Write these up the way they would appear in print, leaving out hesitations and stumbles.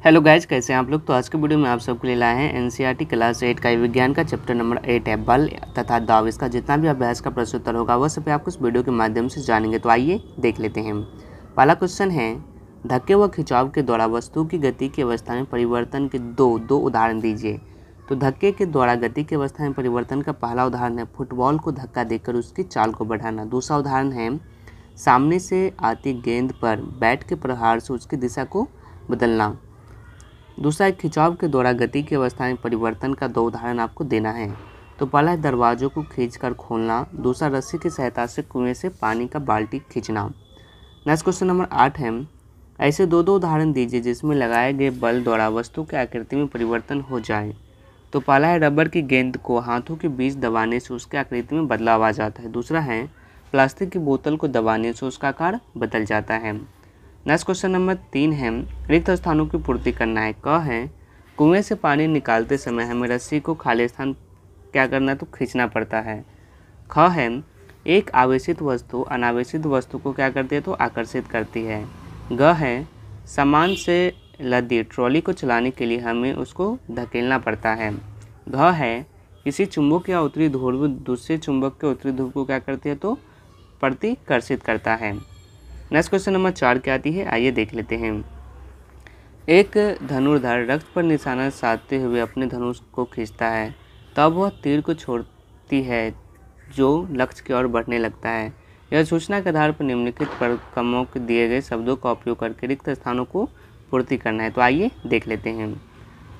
Hello guys, कैसे हैं आप लोग। तो आज के वीडियो में आप सबके लिए लाए हैं एनसीईआरटी क्लास 8 का विज्ञान का चैप्टर नंबर 8 है बल तथा दाब। इसका जितना भी अभ्यास का प्रश्नोत्तर होगा वह सब आप इस वीडियो के माध्यम से जानेंगे। तो आइए देख लेते हैं। पहला क्वेश्चन है, धक्के व खिंचाव के द्वारा वस्तु की गति की अवस्था में परिवर्तन के दो उदाहरण दीजिए। तो धक्के के द्वारा गति की अवस्था में परिवर्तन का पहला उदाहरण है फुटबॉल को धक्का देकर उसकी चाल को बढ़ाना। दूसरा उदाहरण है सामने से आती गेंद पर बैट के प्रहार से उसकी दिशा को बदलना। दूसरा एक खिंचाव के द्वारा गति की अवस्था में परिवर्तन का दो उदाहरण आपको देना है। तो पहला है दरवाजों को खींचकर खोलना, दूसरा रस्सी की सहायता से कुएं से पानी का बाल्टी खींचना। नेक्स्ट क्वेश्चन नंबर 8 है, ऐसे दो उदाहरण दीजिए जिसमें लगाए गए बल द्वारा वस्तु की आकृति में परिवर्तन हो जाए। तो पहला है रबर की गेंद को हाथों के बीच दबाने से उसकी आकृति में बदलाव आ जाता है। दूसरा है प्लास्टिक की बोतल को दबाने से उसका आकार बदल जाता है। नेक्स्ट क्वेश्चन नंबर 3 है, रिक्त स्थानों की पूर्ति करना है। क है कुएं से पानी निकालते समय हमें रस्सी को खाली स्थान क्या करना तो खींचना पड़ता है। ख है एक आवेशित वस्तु अनावेशित वस्तु को क्या करती है तो आकर्षित करती है। ग है सामान से लदी ट्रॉली को चलाने के लिए हमें उसको धकेलना पड़ता है। घ है किसी चुंबक या उत्तरी ध्रुव दूसरे चुंबक के उत्तरी ध्रुव को क्या करती है तो प्रतिकर्षित करता है। नेक्स्ट क्वेश्चन नंबर 4 क्या आती है, आइए देख लेते हैं। एक धनुर्धर रक्त पर निशाना साधते हुए अपने धनुष को खींचता है, तब वह तीर को छोड़ती है जो लक्ष्य की ओर बढ़ने लगता है। यह सूचना के आधार पर निम्नलिखित परिक्रमों के दिए गए शब्दों का उपयोग करके रिक्त स्थानों को पूर्ति करना है। तो आइए देख लेते हैं।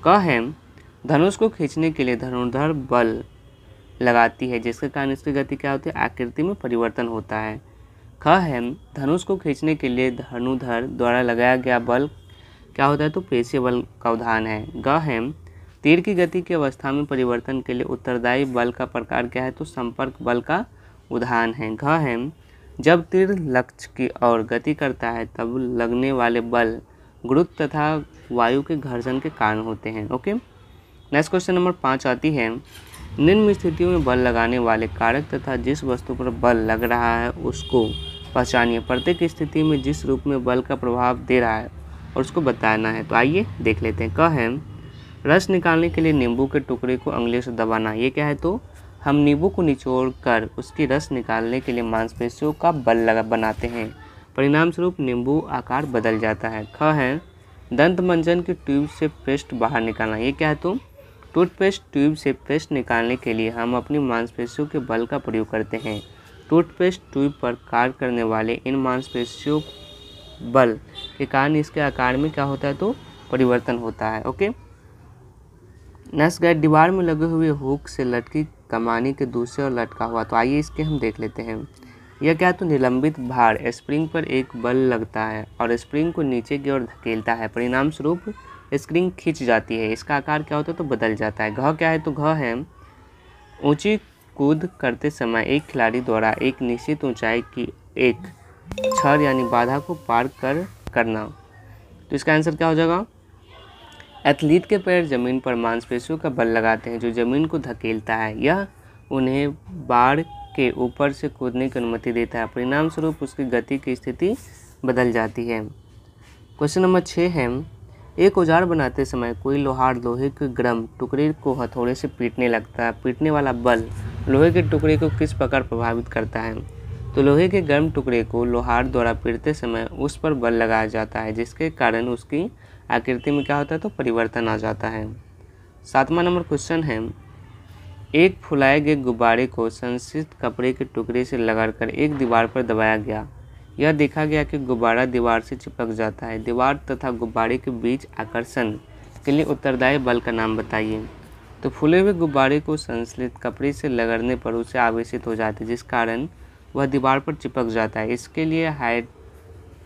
क है धनुष को खींचने के लिए धनुर्धर बल लगाती है जिसके कारण इसकी गति क्या होती है आकृति में परिवर्तन होता है। ख है धनुष को खींचने के लिए धनुर्धर द्वारा लगाया गया बल क्या होता है तो पेशीय बल का उदाहरण है। ग है तीर की गति की अवस्था में परिवर्तन के लिए उत्तरदायी बल का प्रकार क्या है तो संपर्क बल का उदाहरण है। घ है जब तीर लक्ष्य की ओर गति करता है तब लगने वाले बल गुरुत्व तथा वायु के घर्षण के कारण होते हैं। ओके, नेक्स्ट क्वेश्चन नंबर 5 आती है, निम्न स्थितियों में बल लगाने वाले कारक तथा जिस वस्तु पर बल लग रहा है उसको पहचानिए। प्रत्येक स्थिति में जिस रूप में बल का प्रभाव दे रहा है और उसको बताना है। तो आइए देख लेते हैं। क है रस निकालने के लिए नींबू के टुकड़े को अंगुलियों से दबाना। ये क्या है तो हम नींबू को निचोड़ कर उसकी रस निकालने के लिए मांसपेशियों का बल बनाते हैं, परिणाम स्वरूप नींबू आकार बदल जाता है। ख है दंत मंजन की ट्यूब से पेस्ट बाहर निकालना। ये क्या है तो टूथपेस्ट ट्यूब से पेस्ट निकालने के लिए हम अपनी मांसपेशियों के बल का प्रयोग करते हैं। टूथपेस्ट ट्यूब पर कार्य करने वाले इन मांसपेशियों बल के कारण इसके आकार में क्या होता है तो परिवर्तन होता है। ओके, नेक्स्ट गाइड, दीवार में लगे हुए हुक से लटकी कमानी के दूसरे ओर लटका हुआ। तो आइए इसके हम देख लेते हैं। यह क्या है तो निलंबित भार स्प्रिंग पर एक बल लगता है और स्प्रिंग को नीचे की ओर धकेलता है, परिणाम स्वरूप स्प्रिंग खिंच जाती है, इसका आकार क्या होता है तो बदल जाता है। घ क्या है तो घ है ऊंची कूद करते समय एक खिलाड़ी द्वारा एक निश्चित ऊंचाई की एक छड़ यानी बाधा को पार करना। तो इसका आंसर क्या हो जाएगा, एथलीट के पैर जमीन पर मांसपेशियों का बल लगाते हैं जो जमीन को धकेलता है, यह उन्हें बार के ऊपर से कूदने की अनुमति देता है, परिणाम स्वरूप उसकी गति की स्थिति बदल जाती है। क्वेश्चन नंबर 6 है, एक औजार बनाते समय कोई लोहार लोहे के गर्म टुकड़े को हथौड़े से पीटने लगता है, पीटने वाला बल लोहे के टुकड़े को किस प्रकार प्रभावित करता है। तो लोहे के गर्म टुकड़े को लोहार द्वारा पीटते समय उस पर बल लगाया जाता है जिसके कारण उसकी आकृति में क्या होता है तो परिवर्तन आ जाता है। 7वां नंबर क्वेश्चन है, एक फुलाए गए गुब्बारे को संश्लिष्ट कपड़े के टुकड़े से लगाकर एक दीवार पर दबाया गया, यह देखा गया कि गुब्बारा दीवार से चिपक जाता है। दीवार तथा गुब्बारे के बीच आकर्षण के लिए उत्तरदायी बल का नाम बताइए। तो फूले हुए गुब्बारे को संश्लिष्ट कपड़े से रगड़ने पर उसे आवेशित हो जाती है जिस कारण वह दीवार पर चिपक जाता है, इसके लिए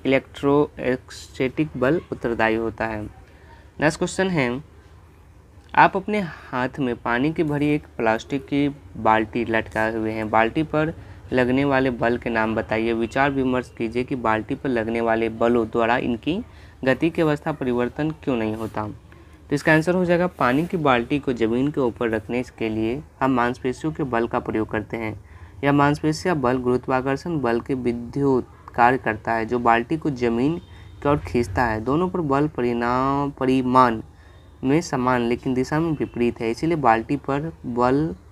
इलेक्ट्रोस्टैटिक बल उत्तरदायी होता है। नेक्स्ट क्वेश्चन है, आप अपने हाथ में पानी की भरी एक प्लास्टिक की बाल्टी लटकाए हुए हैं, बाल्टी पर लगने वाले बल के नाम बताइए। विचार विमर्श कीजिए कि बाल्टी पर लगने वाले बलों द्वारा इनकी गति की अवस्था परिवर्तन क्यों नहीं होता। तो इसका आंसर हो जाएगा, पानी की बाल्टी को ज़मीन के ऊपर रखने के लिए हम मांसपेशियों के बल का प्रयोग करते हैं। यह मांसपेशियां बल गुरुत्वाकर्षण बल के विद्युत कार्य करता है जो बाल्टी को ज़मीन की ओर खींचता है। दोनों पर बल परिमाण में समान लेकिन दिशा में विपरीत है, इसीलिए बाल्टी पर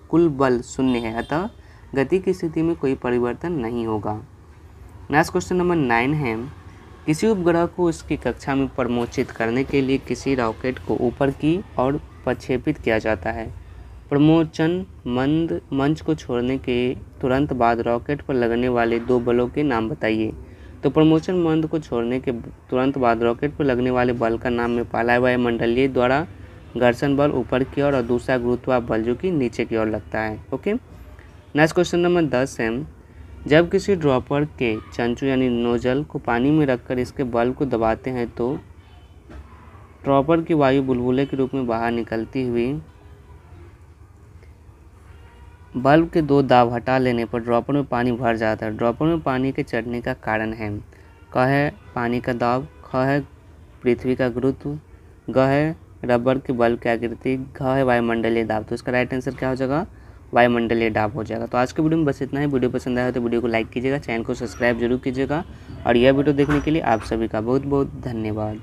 कुल बल 0 है, अतः गति की स्थिति में कोई परिवर्तन नहीं होगा। नेक्स्ट क्वेश्चन नंबर 9 है, किसी उपग्रह को उसकी कक्षा में प्रमोचित करने के लिए किसी रॉकेट को ऊपर की ओर प्रक्षेपित किया जाता है। प्रमोचन मंच को छोड़ने के तुरंत बाद रॉकेट पर लगने वाले 2 बलों के नाम बताइए। तो प्रमोचन मंच को छोड़ने के तुरंत बाद रॉकेट पर लगने वाले बल का नाम में पहला वायुमंडलीय द्वारा घर्षण बल ऊपर की ओर और दूसरा गुरुत्वाकर्षण बल जो कि नीचे की ओर लगता है। ओके, नेक्स्ट क्वेश्चन नंबर 10 है, जब किसी ड्रॉपर के चंचू यानी नोजल को पानी में रखकर इसके बल को दबाते हैं तो ड्रॉपर की वायु बुलबुले के रूप में बाहर निकलती हुई बल्ब के 2 दाब हटा लेने पर ड्रॉपर में पानी भर जाता है। ड्रॉपर में पानी के चढ़ने का कारण है, क है पानी का दाब, ख है पृथ्वी का गुरुत्व, ग है रबर के बल्ब की आकृति, घ है वायुमंडलीय दाब। तो इसका राइट आंसर क्या हो जाएगा, वायुमंडलीय दाब हो जाएगा। तो आज के वीडियो में बस इतना ही। वीडियो पसंद आया तो वीडियो को लाइक कीजिएगा, चैनल को सब्सक्राइब जरूर कीजिएगा और यह वीडियो देखने के लिए आप सभी का बहुत बहुत धन्यवाद।